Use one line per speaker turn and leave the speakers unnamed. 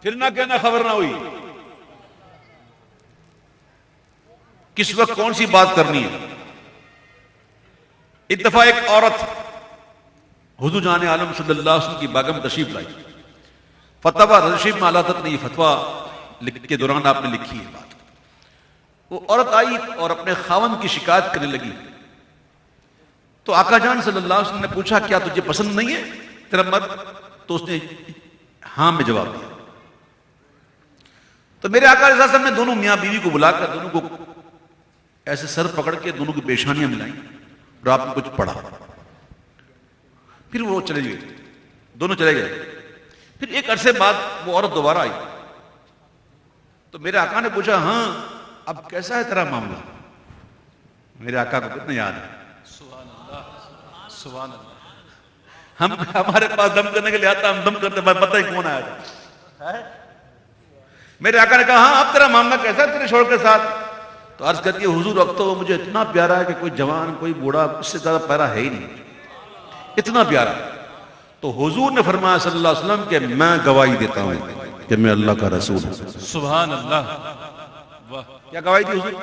फिर ना कहना खबर ना हुई। किस वक्त कौन सी बात करनी है। एक दफा एक औरत हुजूर जाने आलम सल्लल्लाहु अलैहि वसल्लम की बागम तशरीफ लाई। फतवा रशीफ में आला तक नहीं, फतवा के दौरान आपने लिखी है बात। वो औरत आई और अपने खावन की शिकायत करने लगी। तो आका जान सल्लल्लाहु अलैहि वसल्लम ने पूछा, क्या तुझे पसंद नहीं है तेरा मर्द? तो उसने हां में जवाब दिया। तो मेरे आका अलैहि सल्लम ने दोनों मियां बीवी को बुलाकर दोनों को ऐसे सर पकड़ के दोनों की पेशानियां मिलाई और आपने कुछ पढ़ा। फिर वो चले गए, दोनों चले गए। फिर एक अरसे बाद वो औरत दोबारा आई। तो मेरे आका ने पूछा, हां अब कैसा है तेरा मामला? मेरे आका को कितना याद है।
सुभान अल्लाह।
हम हमारे पास दम करने के लिए आता, हम दम करते पता ही कौन आया था। मेरे आका ने कहा, हाँ अब तेरा मामला कैसा है तेरे शोर के साथ? तो अर्ज करती है, हुजूर अब तो वो मुझे इतना प्यारा है कि कोई जवान कोई बूढ़ा इससे ज्यादा प्यारा है ही नहीं, इतना प्यारा। तो हुजूर ने फरमाया सल्लल्लाहु अलैहि वसल्लम के मैं गवाही देता हूं कि मैं अल्लाह का रसूल हूं।
सुभान अल्लाह। वाह,
क्या गवाही दी हुजूर?